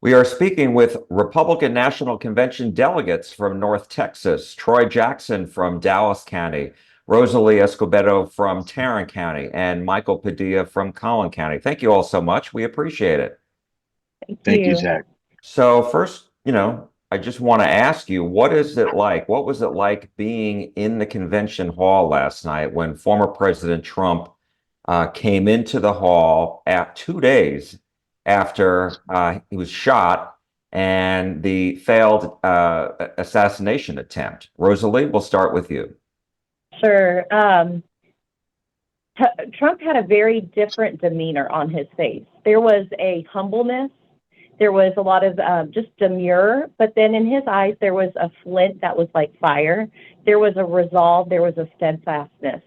We are speaking with Republican National Convention delegates from North Texas, Troy Jackson from Dallas County, Rosalie Escobedo from Tarrant County, and Michael Padilla from Collin County. Thank you all so much. We appreciate it. Thank Thank you, you. Zach. So first, I just want to ask you, what is it like? What was it like being in the convention hall last night when former President Trump came into the hall at 2 days after he was shot and the failed assassination attempt? Rosalie, we'll start with you. Sure. Trump had a very different demeanor on his face. There was a humbleness. There was a lot of just demure, but then in his eyes, there was a flint that was like fire. There was a resolve. There was a steadfastness.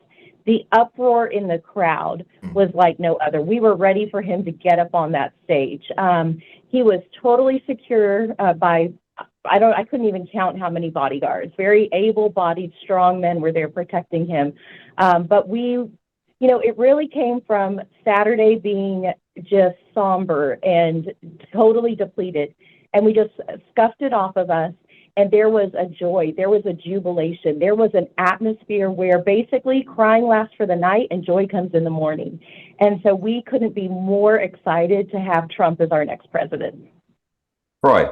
The uproar in the crowd was like no other. We were ready for him to get up on that stage. He was totally secure by, I couldn't even count how many bodyguards. Very able-bodied, strong men were there protecting him. But it really came from Saturday being just somber and totally depleted. And we just scuffed it off of us. And there was a joy, there was a jubilation, there was an atmosphere where basically crying lasts for the night and joy comes in the morning. And so we couldn't be more excited to have Trump as our next president. Troy.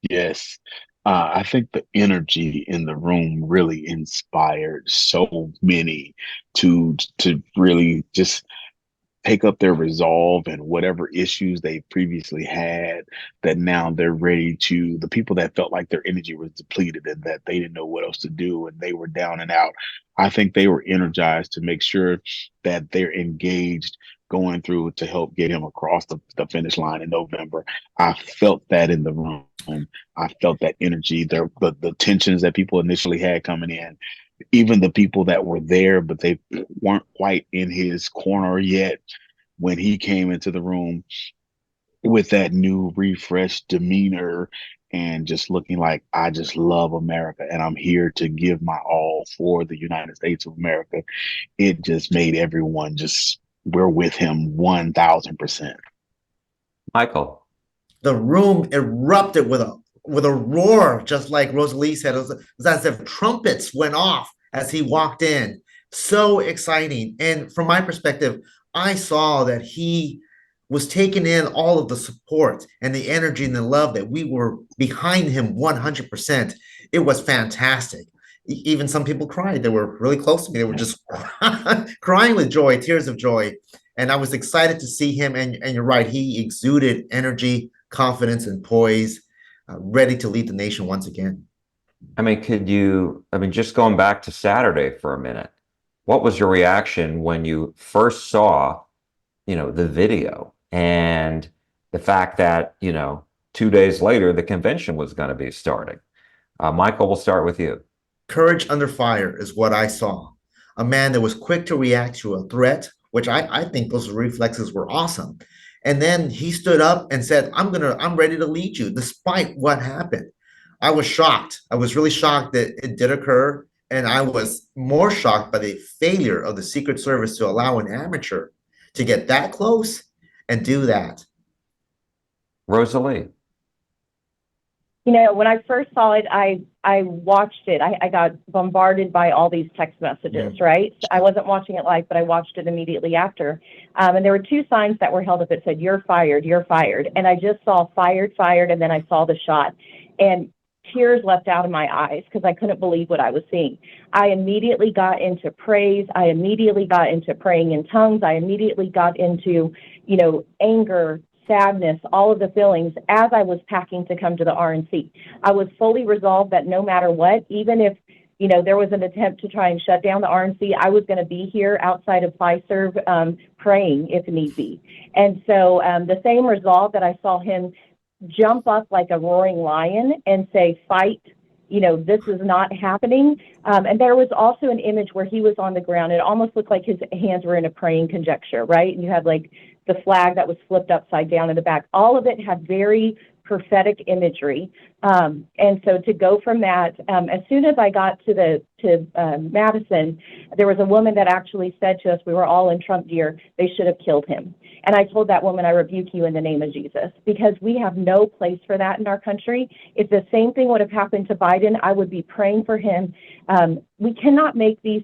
Yes. I think the energy in the room really inspired so many to really just take up their resolve and whatever issues they previously had, that now they're ready to, the people that felt like their energy was depleted and that they didn't know what else to do and they were down and out. I think they were energized to make sure that they're engaged going through to help get him across the finish line in November. I felt that in the room. I felt that energy, the tensions that people initially had coming in, even the people that were there, but they weren't quite in his corner yet. When he came into the room with that new refreshed demeanor and just looking like, I just love America and I'm here to give my all for the United States of America, it just made everyone just, we're with him 1000%. Michael. The room erupted with a roar, just like Rosalie said. It was as if trumpets went off as he walked in. So exciting. And from my perspective, I saw that he was taking in all of the support and the energy and the love that we were behind him 100%. It was fantastic. Even some people cried. They were really close to me. They were just crying with joy, tears of joy. And I was excited to see him. And you're right, he exuded energy, confidence, and poise, ready to lead the nation once again. Just going back to Saturday for a minute, what was your reaction when you first saw, the video and the fact that, 2 days later, the convention was going to be starting? Michael, we'll start with you. Courage under fire is what I saw. A man that was quick to react to a threat, which I think those reflexes were awesome. And then he stood up and said, I'm ready to lead you despite what happened. I was shocked. I was really shocked that it did occur. And I was more shocked by the failure of the Secret Service to allow an amateur to get that close and do that. Rosalie. When I first saw it, I watched it. I got bombarded by all these text messages, right? I wasn't watching it live, but I watched it immediately after. And there were two signs that were held up that said, "You're fired, you're fired." And I just saw fired, fired, and then I saw the shot. And tears left out of my eyes because I couldn't believe what I was seeing. I immediately got into praise. I immediately got into praying in tongues. I immediately got into, anger, sadness, all of the feelings as I was packing to come to the RNC. I was fully resolved that no matter what, even if, there was an attempt to try and shut down the RNC, I was going to be here outside of Fiserv praying if need be. And so the same resolve that I saw him jump up like a roaring lion and say, fight, this is not happening. And there was also an image where he was on the ground. It almost looked like his hands were in a praying conjecture, right? And you had like the flag that was flipped upside down in the back. All of it had very prophetic imagery. And so to go from that, as soon as I got to Madison, there was a woman that actually said to us, we were all in Trump gear, they should have killed him. And I told that woman, I rebuke you in the name of Jesus, because we have no place for that in our country. If the same thing would have happened to Biden, I would be praying for him. We cannot make these,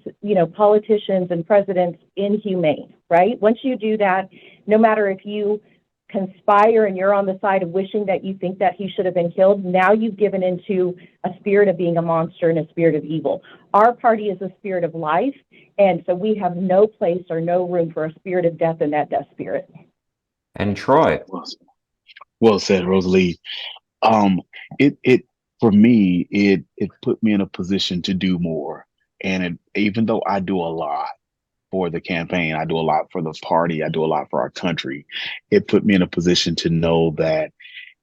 politicians and presidents inhumane, right? Once you do that, no matter if you conspire and you're on the side of wishing that you think that he should have been killed, now you've given into a spirit of being a monster and a spirit of evil. Our party is a spirit of life, and so we have no place or no room for a spirit of death and that death spirit. And Troy. Well said, Rosalie. It for me, it put me in a position to do more. And even though I do a lot for the campaign, I do a lot for the party, I do a lot for our country, it put me in a position to know that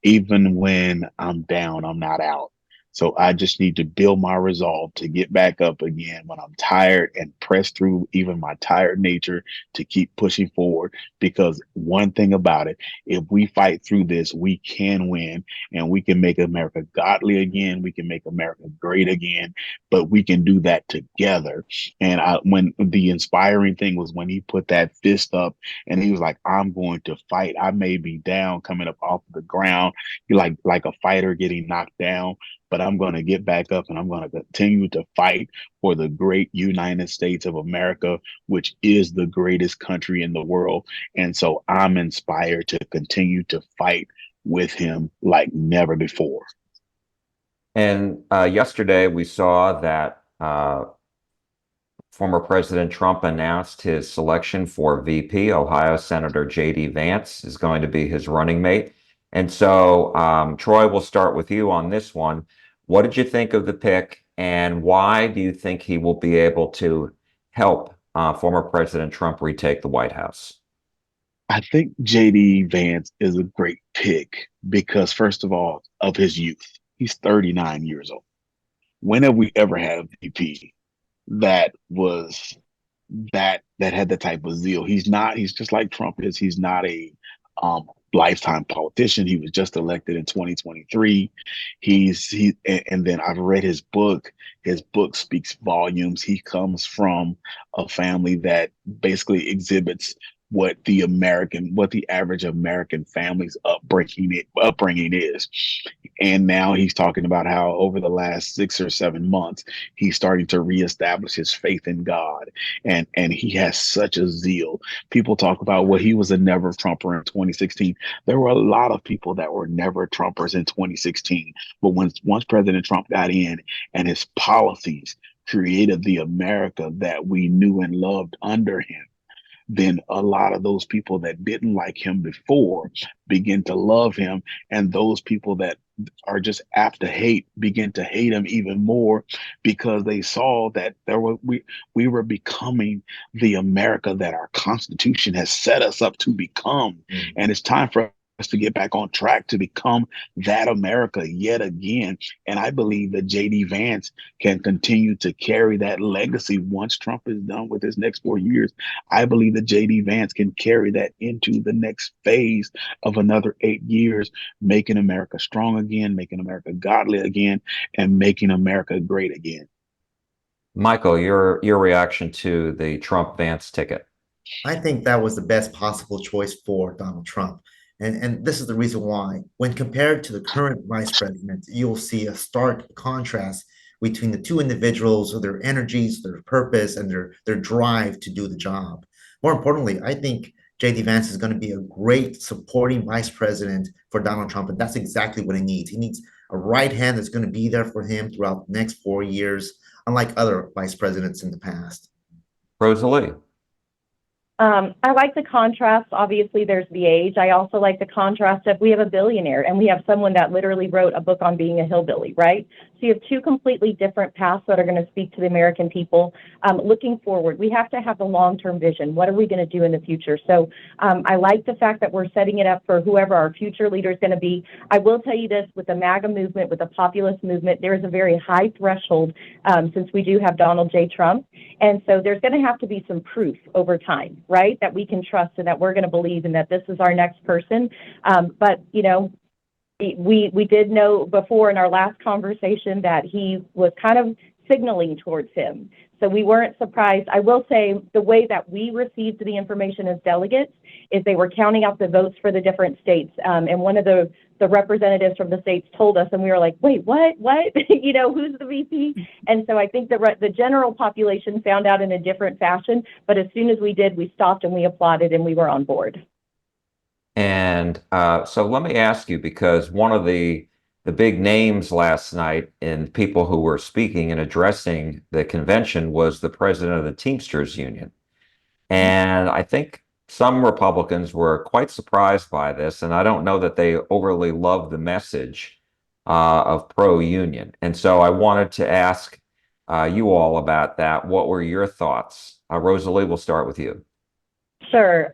even when I'm down, I'm not out. So I just need to build my resolve to get back up again when I'm tired and press through even my tired nature to keep pushing forward. Because one thing about it, if we fight through this, we can win, and we can make America godly again. We can make America great again, but we can do that together. And when the inspiring thing was when he put that fist up and he was like, I'm going to fight. I may be down coming up off the ground, like a fighter getting knocked down, but I'm going to get back up and I'm going to continue to fight for the great United States of America, which is the greatest country in the world. And so I'm inspired to continue to fight with him like never before. And yesterday we saw that former President Trump announced his selection for VP. Ohio Senator J.D. Vance is going to be his running mate. And so, Troy, we'll start with you on this one. What did you think of the pick, and why do you think he will be able to help former President Trump retake the White House? I think JD Vance is a great pick because, first of all, of his youth. He's 39 years old. When have we ever had a VP that was that had the type of zeal? He's just like Trump is. He's not a lifetime politician. He was just elected in 2023. And then I've read his book. His book speaks volumes. He comes from a family that basically exhibits what the average American family's upbringing is. And now he's talking about how over the last 6 or 7 months, he's starting to reestablish his faith in God. And he has such a zeal. People talk about, well, he was a never Trumper in 2016. There were a lot of people that were never Trumpers in 2016. But once President Trump got in and his policies created the America that we knew and loved under him, then a lot of those people that didn't like him before begin to love him. And those people that are just apt to hate begin to hate him even more, because they saw that we were becoming the America that our Constitution has set us up to become. And it's time for us to get back on track to become that America yet again. And I believe that JD Vance can continue to carry that legacy once Trump is done with his next 4 years. I believe that JD Vance can carry that into the next phase of another 8 years, making America strong again, making America godly again, and making America great again. Michael, your reaction to the Trump Vance ticket? I think that was the best possible choice for Donald Trump. And this is the reason why. When compared to the current vice president, you'll see a stark contrast between the two individuals, their energies, their purpose, and their drive to do the job. More importantly, I think J.D. Vance is going to be a great supporting vice president for Donald Trump, and that's exactly what he needs. He needs a right hand that's going to be there for him throughout the next 4 years, unlike other vice presidents in the past. Rosalie? I like the contrast. Obviously, there's the age. I also like the contrast of we have a billionaire and we have someone that literally wrote a book on being a hillbilly, right? So you have two completely different paths that are going to speak to the American people. Looking forward, we have to have the long-term vision. What are we going to do in the future? So I like the fact that we're setting it up for whoever our future leader is going to be. I will tell you this, with the MAGA movement, with the populist movement, there is a very high threshold since we do have Donald J. Trump. And so there's going to have to be some proof over time, right, that we can trust and that we're going to believe and that this is our next person. But, we did know before in our last conversation that he was kind of signaling towards him. So we weren't surprised. I will say the way that we received the information as delegates is they were counting out the votes for the different states. And one of the representatives from the states told us, and we were like, wait, what? You know, who's the VP? And so I think the general population found out in a different fashion. But as soon as we did, we stopped and we applauded and we were on board. And so let me ask you, because one of the big names last night in people who were speaking and addressing the convention was the president of the Teamsters Union. And I think some Republicans were quite surprised by this, and I don't know that they overly love the message of pro-union. And so I wanted to ask you all about that. What were your thoughts? Rosalie, we'll start with you. Sure.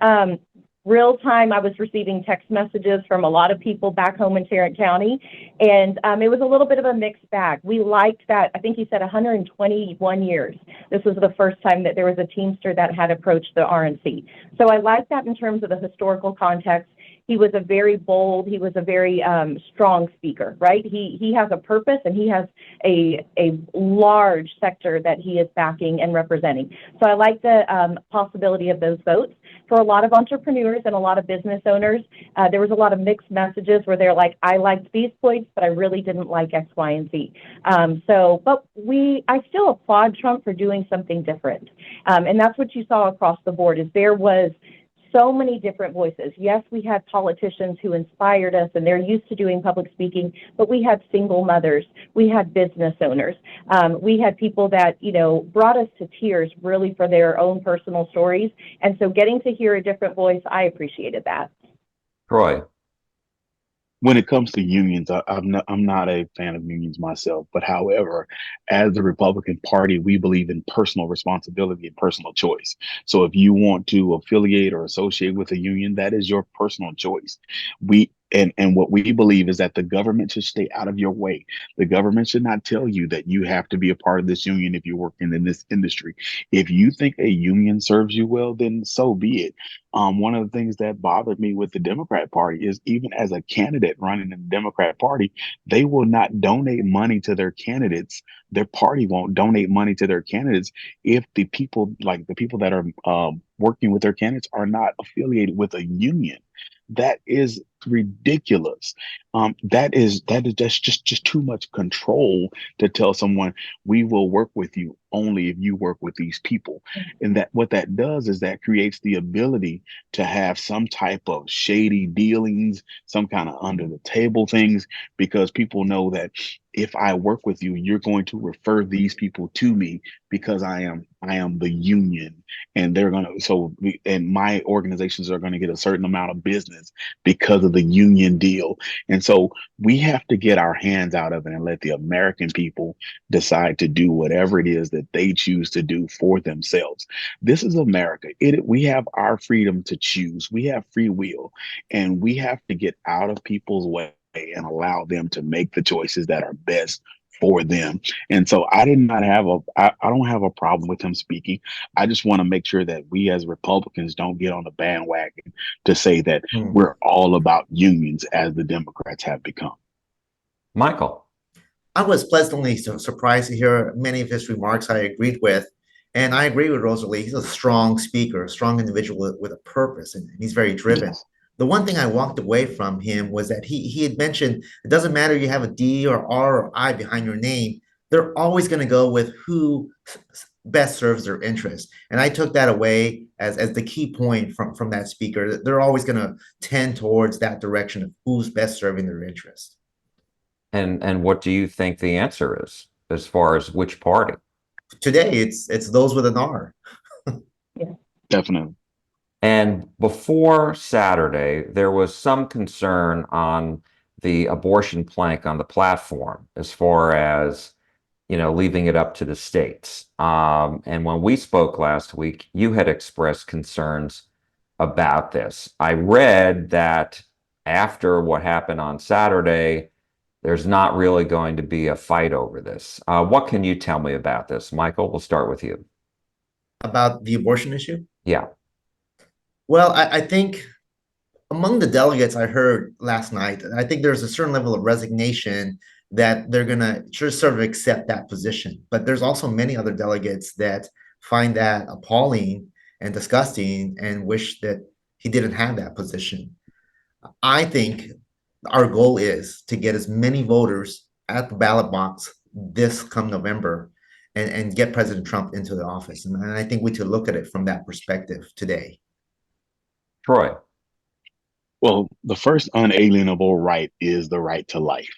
Real time, I was receiving text messages from a lot of people back home in Tarrant County, and it was a little bit of a mixed bag. We liked that, I think he said 121 years. This was the first time that there was a Teamster that had approached the RNC. So I liked that in terms of the historical context. He was a very bold, he was a very strong speaker, right? He has a purpose and he has a large sector that he is backing and representing. So I like the possibility of those votes. For a lot of entrepreneurs and a lot of business owners, there was a lot of mixed messages where they're like, I liked these points, but I really didn't like X, Y, and Z. But I still applaud Trump for doing something different. And that's what you saw across the board is there was so many different voices. Yes, we had politicians who inspired us and they're used to doing public speaking, but we had single mothers, we had business owners, we had people that, you know, brought us to tears really for their own personal stories. And so getting to hear a different voice, I appreciated that. Troy. When it comes to unions, I'm not a fan of unions myself. But however, as the Republican Party, we believe in personal responsibility and personal choice. So if you want to affiliate or associate with a union, that is your personal choice. And what we believe is that the government should stay out of your way. The government should not tell you that you have to be a part of this union if you're working in this industry. If you think a union serves you well, then so be it. One of the things that bothered me with the Democrat Party is even as a candidate running in the Democrat Party, they will not donate money to their candidates. Their party won't donate money to their candidates if the people that are working with their candidates are not affiliated with a union. That is ridiculous. That's just too much control to tell someone we will work with you only if you work with these people. And that what that does is that creates the ability to have some type of shady dealings, some kind of under the table things, because people know that if I work with you, you're going to refer these people to me because I am the union, and and my organizations are going to get a certain amount of business because of the union deal. And so we have to get our hands out of it and let the American people decide to do whatever it is that they choose to do for themselves. This is America. We have our freedom to choose. We have free will, and we have to get out of people's way and allow them to make the choices that are best for them. And so I don't have a problem with him speaking. I just want to make sure that we as Republicans don't get on the bandwagon to say that we're all about unions as the Democrats have become. Michael. I was pleasantly surprised to hear many of his remarks I agreed with. And I agree with Rosalie. He's a strong speaker, a strong individual with a purpose, and he's very driven. Yes. The one thing I walked away from him was that he had mentioned it doesn't matter you have a D or R or I behind your name, they're always going to go with who best serves their interest. And I took that away as the key point from that speaker. They're always going to tend towards that direction of who's best serving their interest. And what do you think the answer is as far as which party? Today, it's those with an R. Yeah. Definitely. And before Saturday, there was some concern on the abortion plank on the platform as far as, you know, leaving it up to the states. And when we spoke last week, you had expressed concerns about this. I read that after what happened on Saturday, there's not really going to be a fight over this. What can you tell me about this? Michael, we'll start with you. About the abortion issue? Yeah. Well, I think among the delegates I heard last night, I think there's a certain level of resignation that they're gonna just sort of accept that position. But there's also many other delegates that find that appalling and disgusting and wish that he didn't have that position. I think our goal is to get as many voters at the ballot box this come November and get President Trump into the office. And I think we should look at it from that perspective today. Troy. Well, the first unalienable right is the right to life.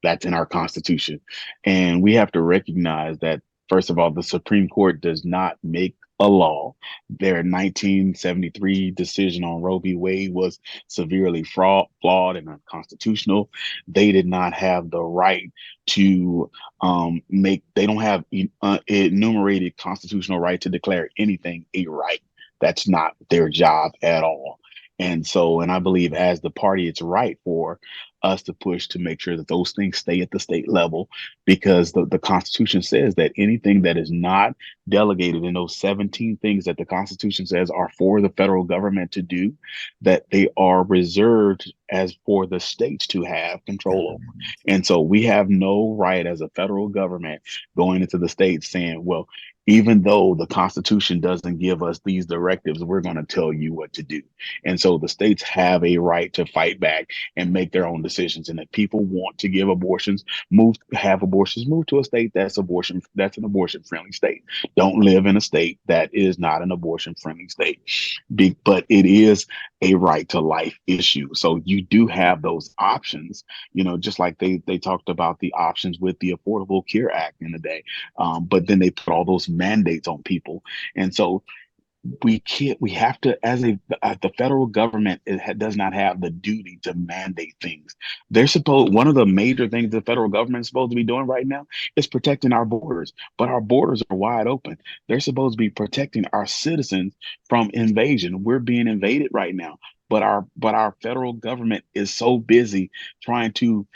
That's in our Constitution. And we have to recognize that, first of all, the Supreme Court does not make a law. Their 1973 decision on Roe v. Wade was severely flawed and unconstitutional. They did not have the right to they don't have enumerated constitutional right to declare anything a right. That's not their job at all. And I believe as the party, it's right for us to push to make sure that those things stay at the state level, because the Constitution says that anything that is not delegated in those 17 things that the Constitution says are for the federal government to do, that they are reserved as for the states to have control over. And so we have no right as a federal government going into the states saying, well, even though the Constitution doesn't give us these directives, we're going to tell you what to do. And so the states have a right to fight back and make their own decisions. And if people want to give abortions, move to a state that's an abortion friendly state. Don't live in a state that is not an abortion friendly state. But it is a right to life issue. So you do have those options, just like they talked about the options with the Affordable Care Act in the day. But then they put all those mandates on people. And so we have to, the federal government does not have the duty to mandate things. One of the major things the federal government is supposed to be doing right now is protecting our borders, but our borders are wide open. They're supposed to be protecting our citizens from invasion. We're being invaded right now. But our federal government is so busy trying to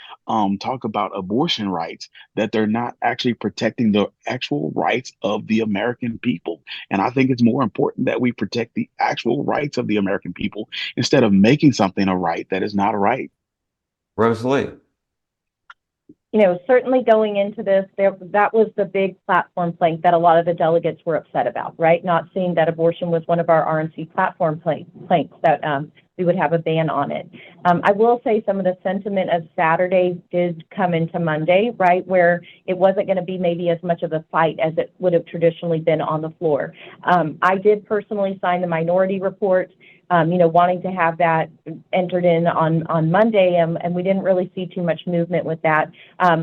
talk about abortion rights that they're not actually protecting the actual rights of the American people. And I think it's more important that we protect the actual rights of the American people instead of making something a right that is not a right. Rosalie. Certainly going into this, that was the big platform plank that a lot of the delegates were upset about, right? Not seeing that abortion was one of our RNC platform planks that we would have a ban on it. I will say some of the sentiment of Saturday did come into Monday, right, where it wasn't going to be maybe as much of a fight as it would have traditionally been on the floor. I did personally sign the minority report, wanting to have that entered in on Monday, and we didn't really see too much movement with that.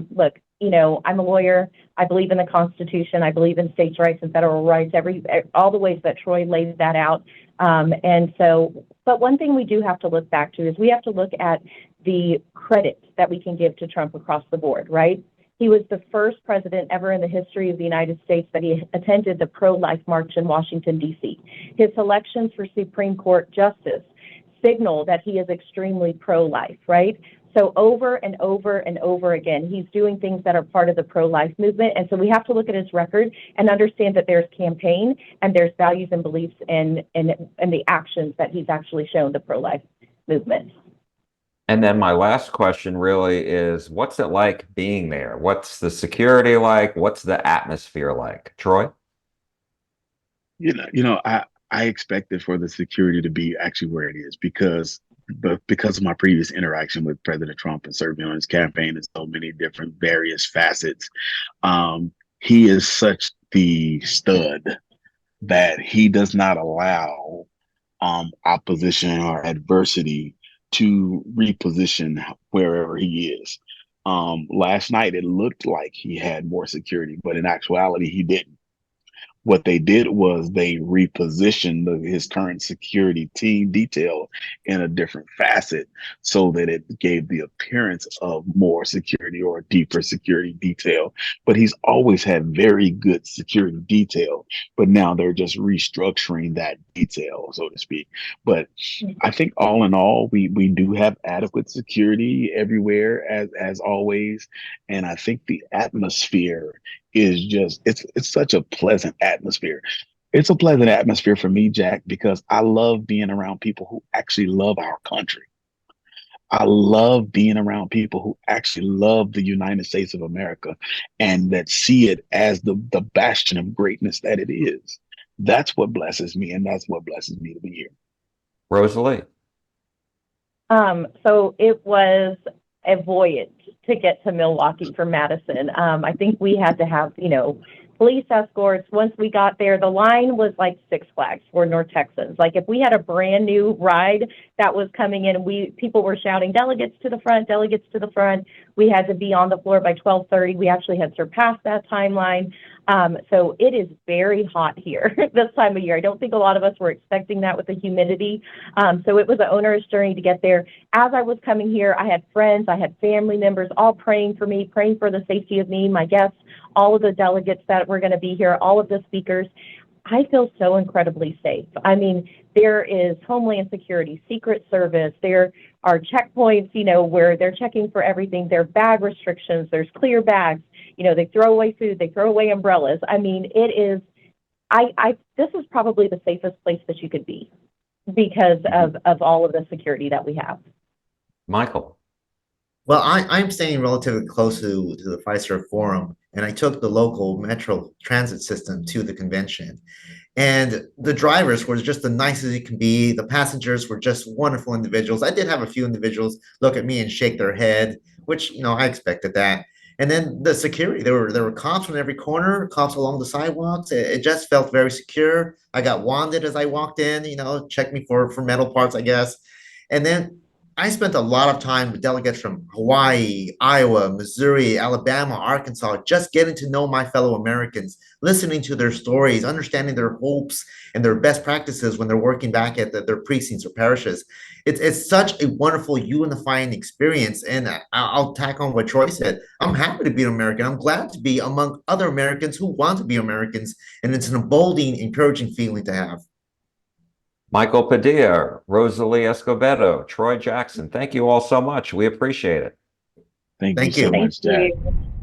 Look, I'm a lawyer. I believe in the Constitution. I believe in states' rights and federal rights, all the ways that Troy laid that out. But one thing we do have to look back to is we have to look at the credit that we can give to Trump across the board, right? He was the first president ever in the history of the United States that he attended the pro-life march in Washington, D.C. His selections for Supreme Court justice signal that he is extremely pro-life, right? So over and over and over again, he's doing things that are part of the pro-life movement. And so we have to look at his record and understand that there's campaign and there's values and beliefs and the actions that he's actually shown the pro-life movement. And then my last question really is, what's it like being there? What's the security like? What's the atmosphere like? Troy? I expected for the security to be actually where it is because of my previous interaction with President Trump and serving on his campaign in so many different various facets. He is such the stud that he does not allow opposition or adversity to reposition wherever he is. Last night, it looked like he had more security, but in actuality, he didn't. What they did was they repositioned his current security team detail in a different facet so that it gave the appearance of more security or deeper security detail. But he's always had very good security detail, but now they're just restructuring that detail, so to speak. But I think all in all, we do have adequate security everywhere as always. And I think the atmosphere is just it's such a pleasant atmosphere. It's a pleasant atmosphere for me, Jack, because I love being around people who actually love our country. I love being around people who actually love the United States of America and that see it as the bastion of greatness that it is. That's what blesses me, and that's what blesses me to be here. Rosalie. So it was a voyage to get to Milwaukee from Madison. I think we had to have, police escorts. Once we got there, the line was like Six Flags for North Texans. Like if we had a brand new ride that was coming in, people were shouting delegates to the front, delegates to the front. We had to be on the floor by 12:30. We actually had surpassed that timeline. So it is very hot here this time of year. I don't think a lot of us were expecting that with the humidity. So it was an onerous journey to get there. As I was coming here, I had friends, I had family members all praying for me, praying for the safety of me, my guests, all of the delegates that were going to be here, all of the speakers. I feel so incredibly safe. I mean, there is Homeland Security, Secret Service, there are checkpoints, where they're checking for everything. There are bag restrictions, there's clear bags, they throw away food, they throw away umbrellas. I mean, it is, this is probably the safest place that you could be because of all of the security that we have. Michael. Well, I'm staying relatively close to the Fiserv Forum, and I took the local metro transit system to the convention. And the drivers were just the nicest it can be. The passengers were just wonderful individuals. I did have a few individuals look at me and shake their head, which I expected that. And then the security, there were cops on every corner, cops along the sidewalks. It just felt very secure. I got wanded as I walked in, checked me for metal parts, I guess. And then I spent a lot of time with delegates from Hawaii, Iowa, Missouri, Alabama, Arkansas, just getting to know my fellow Americans, listening to their stories, understanding their hopes and their best practices when they're working back at their precincts or parishes. It's such a wonderful unifying experience. And I'll tack on what Troy said. I'm happy to be an American. I'm glad to be among other Americans who want to be Americans. And it's an emboldening, encouraging feeling to have. Michael Padilla, Rosalie Escobedo, Troy Jackson, thank you all so much. We appreciate it. Thank you Thank so you. Thank much, Jack. you.